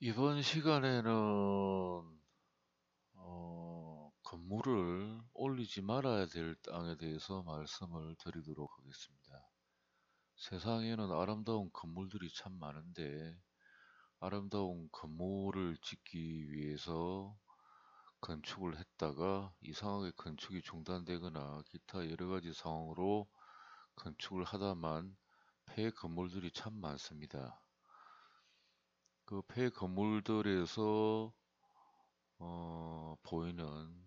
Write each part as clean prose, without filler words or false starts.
이번 시간에는 건물을 올리지 말아야 될 땅에 대해서 말씀을 드리도록 하겠습니다. 세상에는 아름다운 건물들이 참 많은데 아름다운 건물을 짓기 위해서 건축을 했다가 이상하게 건축이 중단되거나 기타 여러 가지 상황으로 건축을 하다만 폐 건물들이 참 많습니다. 그 폐 건물들에서 보이는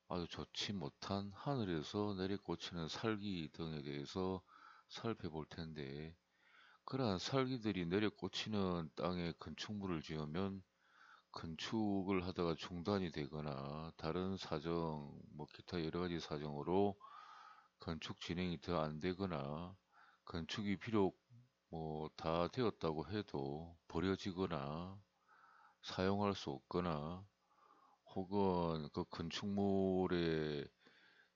아주 좋지 못한 하늘에서 내리꽂히는 살기 등에 대해서 살펴볼 텐데, 그러한 살기들이 내려꽂히는 땅에 건축물을 지으면 건축을 하다가 중단이 되거나 다른 사정, 뭐 기타 여러 가지 사정으로 건축 진행이 더 안 되거나 건축이 비록 뭐 다 되었다고 해도 버려지거나 사용할 수 없거나 혹은 그 건축물에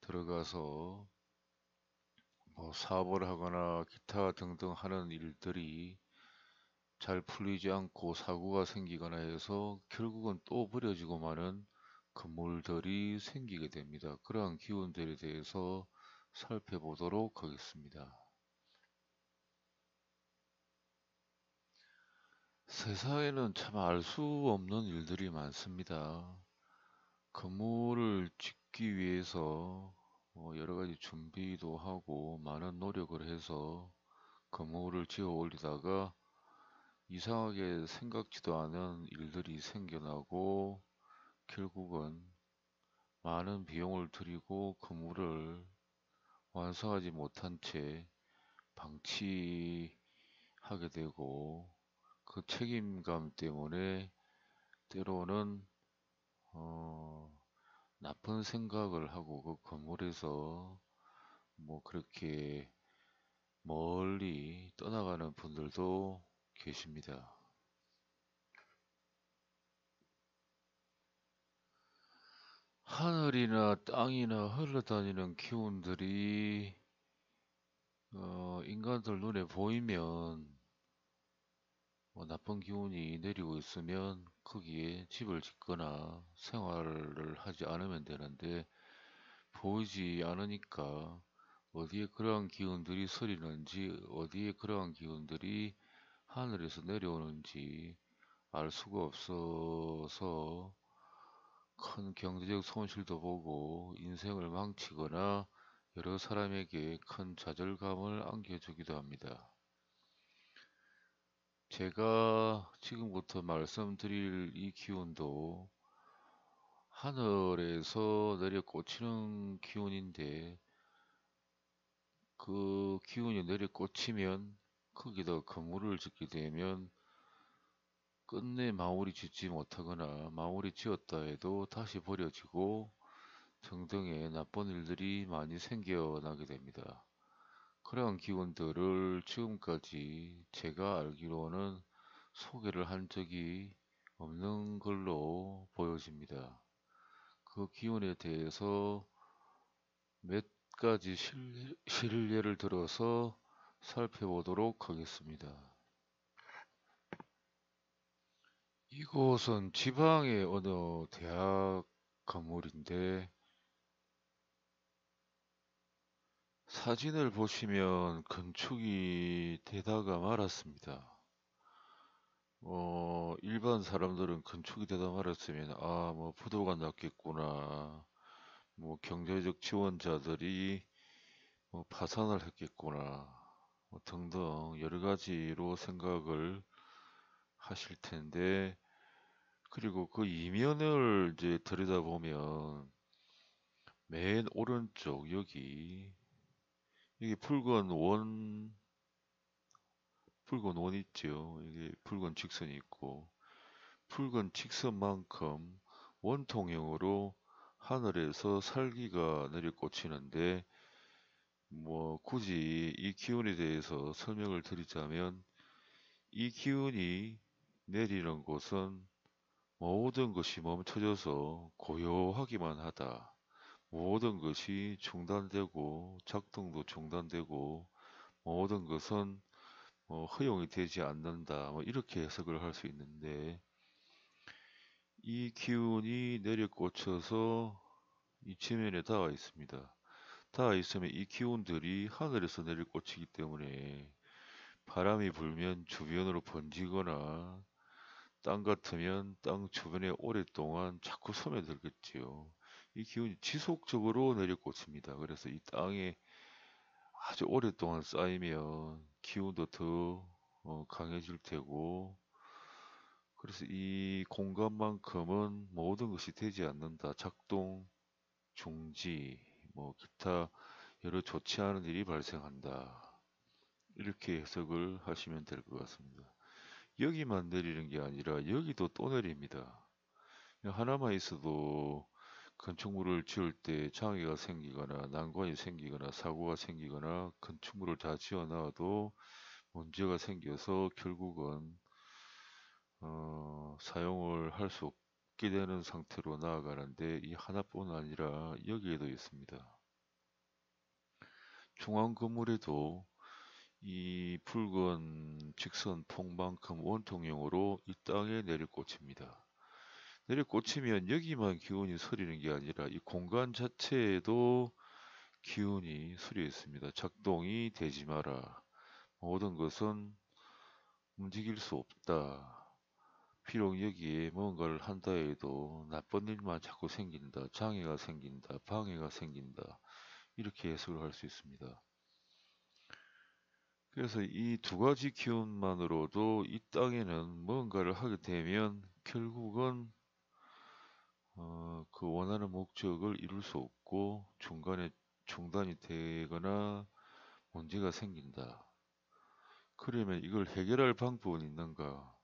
들어가서 뭐 사업을 하거나 기타 등등 하는 일들이 잘 풀리지 않고 사고가 생기거나 해서 결국은 또 버려지고 마는 건물들이 생기게 됩니다. 그러한 기운들에 대해서 살펴보도록 하겠습니다. 세상에는 참 알 수 없는 일들이 많습니다. 건물을 짓기 위해서 여러 가지 준비도 하고 많은 노력을 해서 건물을 지어 올리다가 이상하게 생각지도 않은 일들이 생겨나고 결국은 많은 비용을 들이고 건물을 완성하지 못한 채 방치하게 되고 그 책임감 때문에 때로는 어, 나쁜 생각을 하고 그 건물에서 뭐 그렇게 멀리 떠나가는 분들도 계십니다. 하늘이나 땅이나 흘러다니는 기운들이 인간들 눈에 보이면 뭐 나쁜 기운이 내리고 있으면 거기에 집을 짓거나 생활을 하지 않으면 되는데 보이지 않으니까 어디에 그러한 기운들이 서리는지 어디에 그러한 기운들이 하늘에서 내려오는지 알 수가 없어서 큰 경제적 손실도 보고 인생을 망치거나 여러 사람에게 큰 좌절감을 안겨주기도 합니다. 제가 지금부터 말씀드릴 이 기운도 하늘에서 내려 꽂히는 기운인데 그 기운이 내려 꽂히면 거기다 건물을 짓게 되면 끝내 마무리 짓지 못하거나 마무리 지었다 해도 다시 버려지고 등등의 나쁜 일들이 많이 생겨나게 됩니다. 그러한 기운들을 지금까지 제가 알기로는 소개를 한 적이 없는 걸로 보여집니다. 그 기운에 대해서 몇 가지 실례를 들어서 살펴보도록 하겠습니다. 이곳은 지방의 어느 대학 건물인데 사진을 보시면 건축이 되다가 말았습니다. 일반 사람들은 건축이 되다 말았으면, 뭐, 부도가 났겠구나. 뭐, 경제적 지원자들이 뭐 파산을 했겠구나. 뭐 등등 여러 가지로 생각을 하실 텐데, 그리고 그 이면을 이제 들여다보면, 맨 오른쪽 여기 붉은 원 있죠. 이게 붉은 직선이 있고, 붉은 직선만큼 원통형으로 하늘에서 살기가 내려꽂히는데 뭐 굳이 이 기운에 대해서 설명을 드리자면 이 기운이 내리는 곳은 모든 것이 멈춰져서 고요하기만 하다. 모든 것이 중단되고 작동도 중단되고 모든 것은 허용이 되지 않는다. 뭐 이렇게 해석을 할 수 있는데 이 기운이 내려꽂혀서 이 지면에 닿아 있습니다. 닿아 있으면 이 기운들이 하늘에서 내려꽂히기 때문에 바람이 불면 주변으로 번지거나 땅 같으면 땅 주변에 오랫동안 자꾸 스며들겠지요. 이 기운이 지속적으로 내려꽂힙니다. 그래서 이 땅에 아주 오랫동안 쌓이면 기운도 더 강해질 테고, 그래서 이 공간만큼은 모든 것이 되지 않는다. 작동, 중지, 뭐 기타 여러 좋지 않은 일이 발생한다. 이렇게 해석을 하시면 될 것 같습니다. 여기만 내리는 게 아니라 여기도 또 내립니다. 하나만 있어도 건축물을 지을 때 장애가 생기거나 난관이 생기거나 사고가 생기거나 건축물을 다 지어 놔도 문제가 생겨서 결국은 사용을 할 수 없게 되는 상태로 나아가는데 이 하나뿐 아니라 여기에도 있습니다. 중앙 건물에도 이 붉은 직선 폭만큼 원통형으로 이 땅에 내려꽂힙니다. 내려꽂히면 여기만 기운이 서리는 게 아니라 이 공간 자체에도 기운이 서려 있습니다. 작동이 되지 마라. 모든 것은 움직일 수 없다. 비록 여기에 뭔가를 한다 해도 나쁜 일만 자꾸 생긴다. 장애가 생긴다. 방해가 생긴다. 이렇게 해석을 할 수 있습니다. 그래서 이 두 가지 기운만으로도 이 땅에는 뭔가를 하게 되면 결국은 그 원하는 목적을 이룰 수 없고 중간에 중단이 되거나 문제가 생긴다. 그러면 이걸 해결할 방법은 있는가?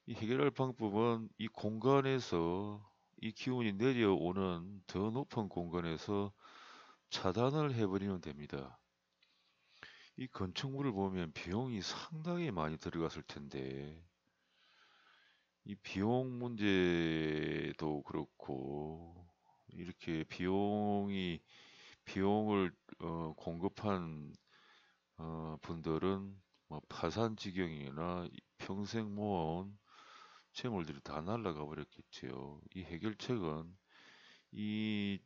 이 해결할 방법은 이 공간에서 이 기운이 내려오는 더 높은 공간에서 차단을 해버리면 됩니다. 이 건축물을 보면 비용이 상당히 많이 들어갔을 텐데 이 비용 문제도 그렇고 이렇게 비용을 공급한 분들은 뭐 파산 지경이나 평생 모아온 재물들이 다 날아가 버렸겠지요. 이 해결책은 이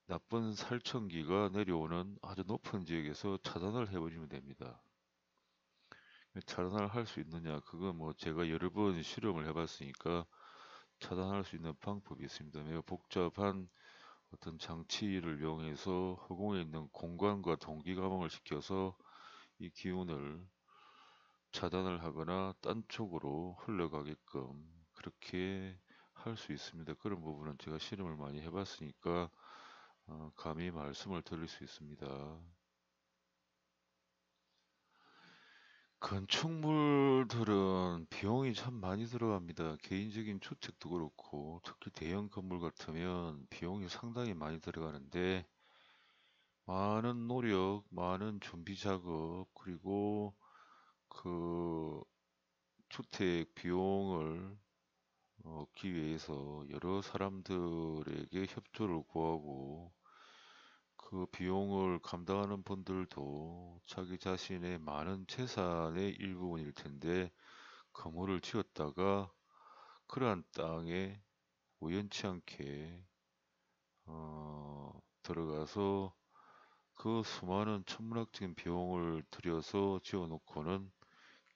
나쁜 살천기가 내려오는 아주 높은 지역에서 차단을 해버리면 됩니다. 차단을 할 수 있느냐? 그건 뭐 제가 여러 번 실험을 해봤으니까 차단할 수 있는 방법이 있습니다. 매우 복잡한 어떤 장치를 이용해서 허공에 있는 공간과 동기감응을 시켜서 이 기운을 차단을 하거나 딴 쪽으로 흘러가게끔 그렇게 할 수 있습니다. 그런 부분은 제가 실험을 많이 해봤으니까 감히 말씀을 드릴 수 있습니다. 건축물들은 비용이 참 많이 들어갑니다. 개인적인 주택도 그렇고 특히 대형 건물 같으면 비용이 상당히 많이 들어가는데 많은 노력, 많은 준비 작업, 그리고 그 주택 비용을 얻기 위해서 여러 사람들에게 협조를 구하고 그 비용을 감당하는 분들도 자기 자신의 많은 재산의 일부분일 텐데 건물을 지었다가 그러한 땅에 우연치 않게 들어가서 그 수많은 천문학적인 비용을 들여서 지어놓고는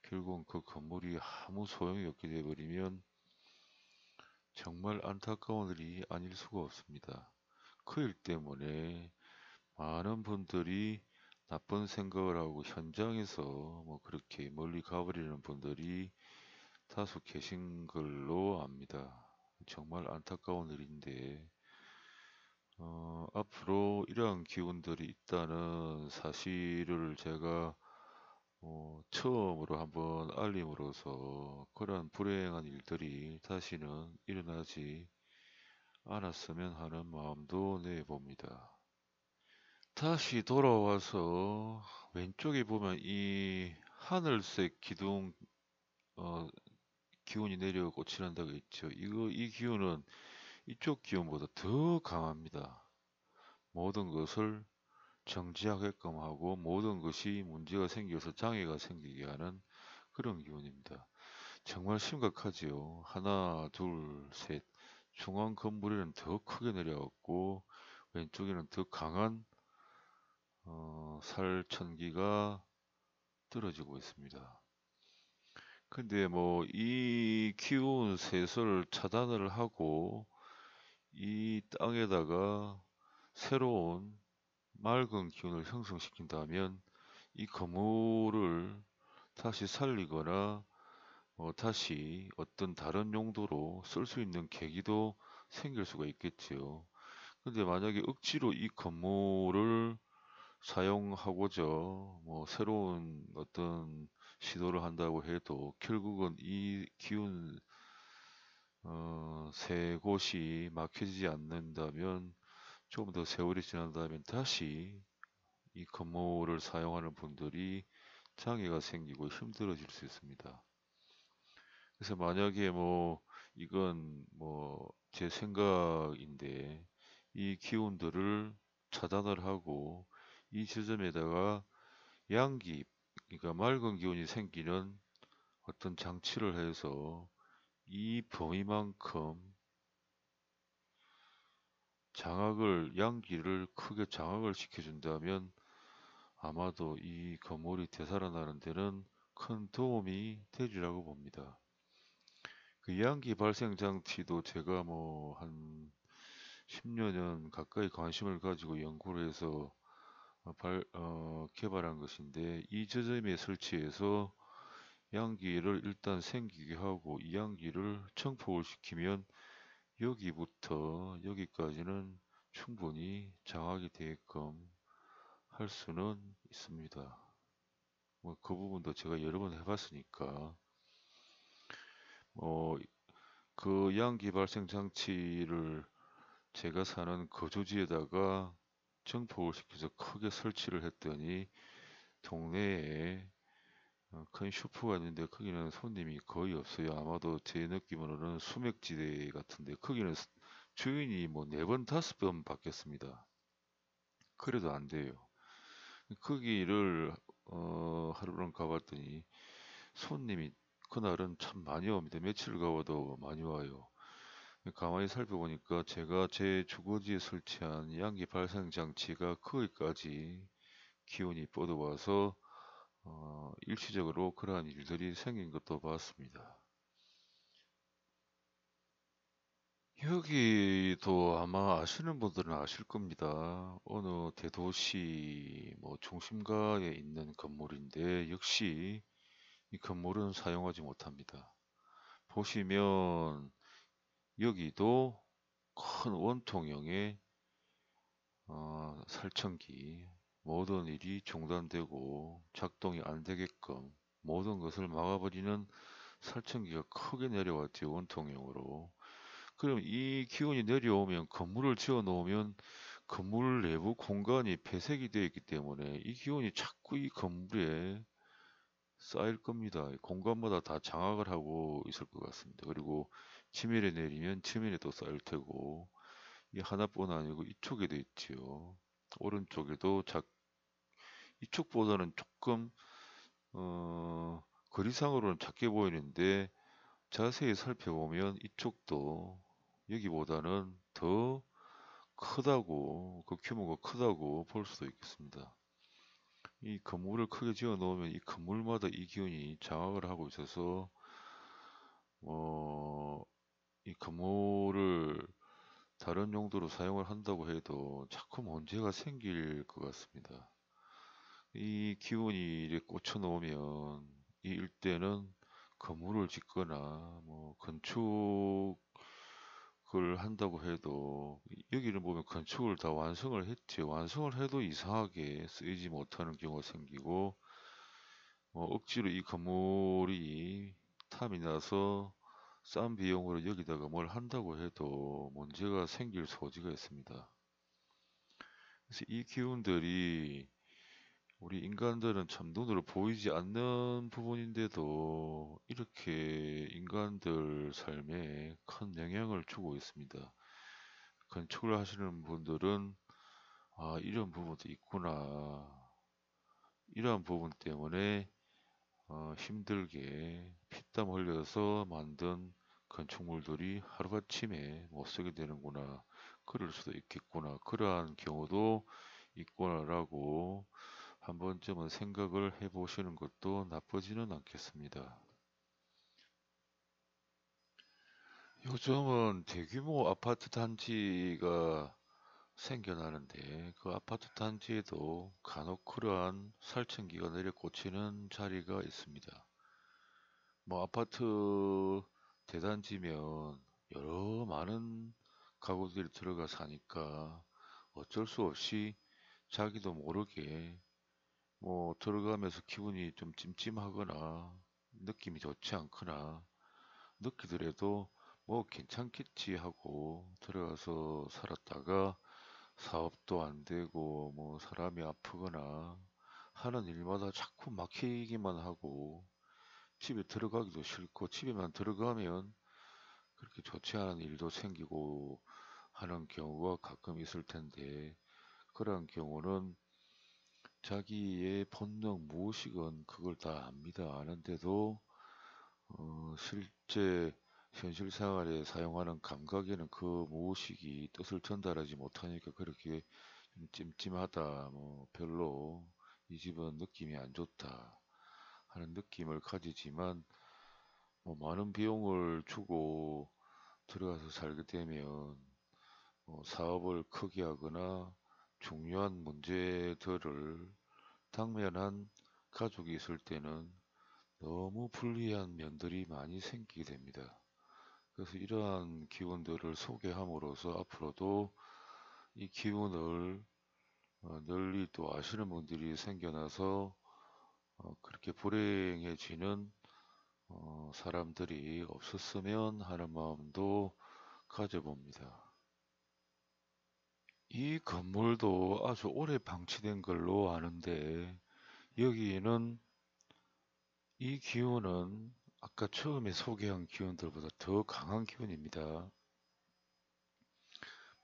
결국 그 건물이 아무 소용이 없게 되어버리면 정말 안타까운 일이 아닐 수가 없습니다. 그 일 때문에 많은 분들이 나쁜 생각을 하고 현장에서 뭐 그렇게 멀리 가버리는 분들이 다수 계신 걸로 압니다. 정말 안타까운 일인데 앞으로 이러한 기운들이 있다는 사실을 제가 처음으로 한번 알림으로써 그러한 불행한 일들이 다시는 일어나지 않았으면 하는 마음도 내봅니다. 다시 돌아와서 왼쪽에 보면 이 하늘색 기둥 어, 기운이 내려 꽂히는다고 있죠. 이 기운은 이쪽 기운보다 더 강합니다. 모든 것을 정지하게끔 하고 모든 것이 문제가 생겨서 장애가 생기게 하는 그런 기운입니다. 정말 심각하지요. 하나, 둘, 셋. 중앙 건물에는 더 크게 내려왔고 왼쪽에는 더 강한 살천기가 떨어지고 있습니다. 근데 뭐 이 기운 셋을 차단을 하고 이 땅에다가 새로운 맑은 기운을 형성시킨다면 이 건물을 다시 살리거나 다시 어떤 다른 용도로 쓸 수 있는 계기도 생길 수가 있겠지요. 근데 만약에 억지로 이 건물을 사용하고자 뭐 새로운 어떤 시도를 한다고 해도 결국은 이 기운 세 곳이 막혀지지 않는다면 좀 더 세월이 지난다면 다시 이 건물을 사용하는 분들이 장애가 생기고 힘들어질 수 있습니다. 그래서 만약에 뭐 이건 뭐 제 생각인데 이 기운들을 차단을 하고 이 지점에다가 양기, 그러니까 맑은 기운이 생기는 어떤 장치를 해서 이 범위만큼 양기를 크게 장악을 시켜준다면 아마도 이 건물이 되살아나는 데는 큰 도움이 되리라고 봅니다. 그 양기 발생 장치도 제가 뭐 한 10여 년 가까이 관심을 가지고 연구를 해서 개발한 것인데 이 지점에 설치해서 양기를 일단 생기게 하고 이 양기를 청포를 시키면 여기부터 여기까지는 충분히 장악이 되게끔 할 수는 있습니다. 뭐 그 부분도 제가 여러 번 해봤으니까 그 양기 발생 장치를 제가 사는 거주지에다가 증폭을 시켜서 크게 설치를 했더니 동네에 큰 슈퍼가 있는데 거기는 손님이 거의 없어요. 아마도 제 느낌으로는 수맥지대 같은데 거기는 주인이 뭐 4번, 5번 바뀌었습니다. 그래도 안 돼요. 거기를 하루랑 가봤더니 손님이 그날은 참 많이 옵니다. 며칠 가봐도 많이 와요. 가만히 살펴보니까 제가 제 주거지에 설치한 양기 발생 장치가 거기까지 기운이 뻗어와서 일시적으로 그러한 일들이 생긴 것도 봤습니다. 여기도 아마 아시는 분들은 아실 겁니다. 어느 대도시 뭐 중심가에 있는 건물인데 역시 이 건물은 사용하지 못합니다. 보시면 여기도 큰 원통형의 살청기, 모든 일이 중단되고 작동이 안 되게끔 모든 것을 막아버리는 살청기가 크게 내려왔죠, 원통형으로. 그럼 이 기운이 내려오면 건물을 지어 놓으면 건물 내부 공간이 폐색이 되어 있기 때문에 이 기운이 자꾸 이 건물에 쌓일 겁니다. 공간마다 다 장악을 하고 있을 것 같습니다. 그리고 지면에 내리면 지면에 또 쌓일 테고 이 하나뿐 아니고 이쪽에도 있지요. 오른쪽에도 이쪽보다는 조금 거리상으로는 작게 보이는데 자세히 살펴보면 이쪽도 여기보다는 더 크다고, 그 규모가 크다고 볼 수도 있겠습니다. 이 건물을 크게 지어 놓으면 이 건물마다 이 기운이 장악을 하고 있어서 어, 이 건물을 다른 용도로 사용을 한다고 해도 자꾸 문제가 생길 것 같습니다. 이 기운이 이렇게 꽂혀 놓으면 이 일대는 건물을 짓거나 뭐 건축을 한다고 해도 여기를 보면 건축을 다 완성을 했지 완성을 해도 이상하게 쓰이지 못하는 경우가 생기고 억지로 이 건물이 탐이 나서 싼 비용으로 여기다가 뭘 한다고 해도 문제가 생길 소지가 있습니다. 그래서 이 기운들이 우리 인간들은 참 눈으로 보이지 않는 부분인데도 이렇게 인간들 삶에 큰 영향을 주고 있습니다. 건축을 하시는 분들은 아, 이런 부분도 있구나. 이러한 부분 때문에 힘들게 피땀 흘려서 만든 건축물들이 하루아침에 못 쓰게 되는구나. 그럴 수도 있겠구나. 그러한 경우도 있구나라고 한 번쯤은 생각을 해보시는 것도 나쁘지는 않겠습니다. 요즘은 대규모 아파트 단지가 생겨나는데 그 아파트 단지에도 간혹 그러한 살충기가 내려꽂히는 자리가 있습니다. 뭐 아파트 대단지면 여러 많은 가구들이 들어가 사니까 어쩔 수 없이 자기도 모르게 뭐 들어가면서 기분이 좀 찜찜하거나 느낌이 좋지 않거나 느끼더라도 뭐 괜찮겠지 하고 들어가서 살았다가 사업도 안 되고 뭐 사람이 아프거나 하는 일마다 자꾸 막히기만 하고 집에 들어가기도 싫고 집에만 들어가면 그렇게 좋지 않은 일도 생기고 하는 경우가 가끔 있을 텐데 그러한 경우는 자기의 본능 무의식은 그걸 다 압니다. 아는데도 실제 현실 생활에 사용하는 감각에는 그 무의식이 뜻을 전달하지 못하니까 그렇게 좀 찜찜하다, 뭐 별로 이 집은 느낌이 안 좋다 하는 느낌을 가지지만 뭐 많은 비용을 주고 들어가서 살게 되면 사업을 크게 하거나 중요한 문제들을 당면한 가족이 있을 때는 너무 불리한 면들이 많이 생기게 됩니다. 그래서 이러한 기운들을 소개함으로써 앞으로도 이 기운을 널리 또 아시는 분들이 생겨나서 그렇게 불행해지는 사람들이 없었으면 하는 마음도 가져봅니다. 이 건물도 아주 오래 방치된 걸로 아는데 여기는 이 기운은 아까 처음에 소개한 기운들보다 더 강한 기운입니다.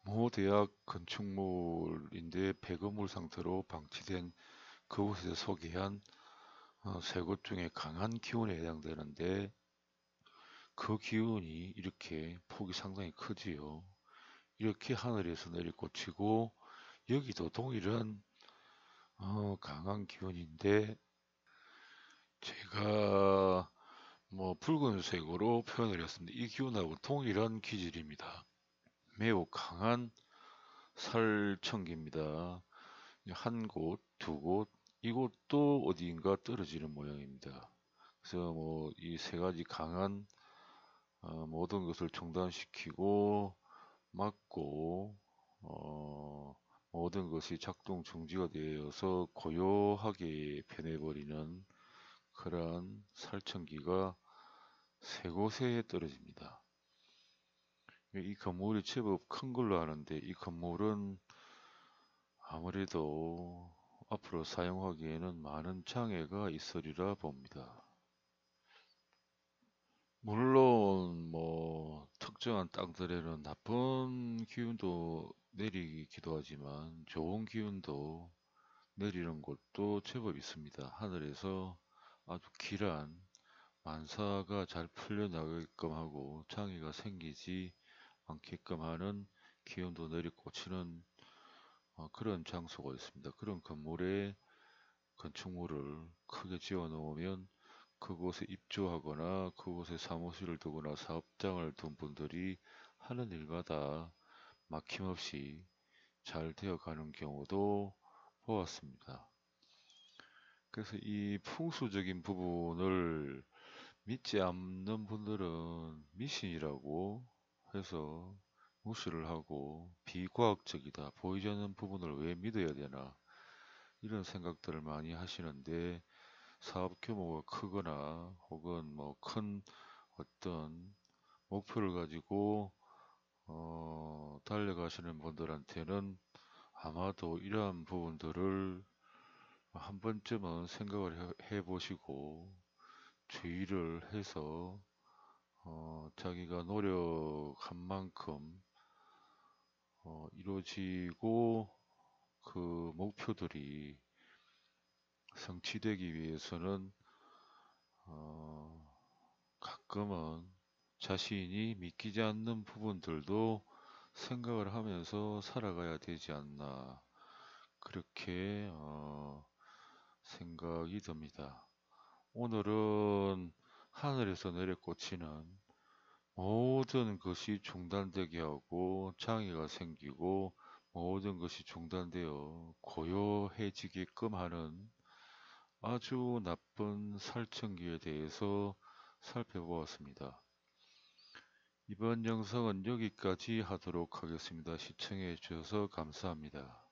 모 대학 건축물인데 폐건물 상태로 방치된 그곳에서 소개한 세 곳 중에 강한 기운에 해당되는데 그 기운이 이렇게 폭이 상당히 크지요. 이렇게 하늘에서 내리꽂히고 여기도 동일한 강한 기운인데 제가 뭐 붉은색으로 표현을 했습니다. 이 기운하고 동일한 기질입니다. 매우 강한 살청기입니다. 한 곳, 두 곳, 이곳도 어디인가 떨어지는 모양입니다. 그래서 뭐 이 세 가지 강한 모든 것을 중단시키고 막고 모든 것이 작동 중지가 되어서 고요하게 변해버리는 그러한 살청기가 세 곳에 떨어집니다. 이 건물이 제법 큰 걸로 아는데 이 건물은 아무래도 앞으로 사용하기에는 많은 장애가 있으리라 봅니다. 물론 뭐 특정한 땅들에는 나쁜 기운도 내리기도 하지만 좋은 기운도 내리는 곳도 제법 있습니다. 하늘에서 아주 길한 만사가 잘 풀려나가게끔 하고 장애가 생기지 않게끔 하는 기운도 내리꽂히는 그런 장소가 있습니다. 그런 건물에 건축물을 크게 지어 놓으면 그곳에 입주하거나 그곳에 사무실을 두거나 사업장을 둔 분들이 하는 일마다 막힘없이 잘 되어 가는 경우도 보았습니다. 그래서 이 풍수적인 부분을 믿지 않는 분들은 미신이라고 해서 무시를 하고 비과학적이다, 보이지 않는 부분을 왜 믿어야 되나 이런 생각들을 많이 하시는데 사업 규모가 크거나 혹은 뭐 큰 어떤 목표를 가지고 달려가시는 분들한테는 아마도 이러한 부분들을 한 번쯤은 생각을 해 보시고 주의를 해서 자기가 노력한 만큼 이루어지고 그 목표들이 성취되기 위해서는 어, 가끔은 자신이 믿기지 않는 부분들도 생각을 하면서 살아가야 되지 않나 그렇게 생각이 듭니다. 오늘은 하늘에서 내려꽂히는 모든 것이 중단되게 하고 장애가 생기고 모든 것이 중단되어 고요해지게끔 하는 아주 나쁜 살충기에 대해서 살펴보았습니다. 이번 영상은 여기까지 하도록 하겠습니다. 시청해 주셔서 감사합니다.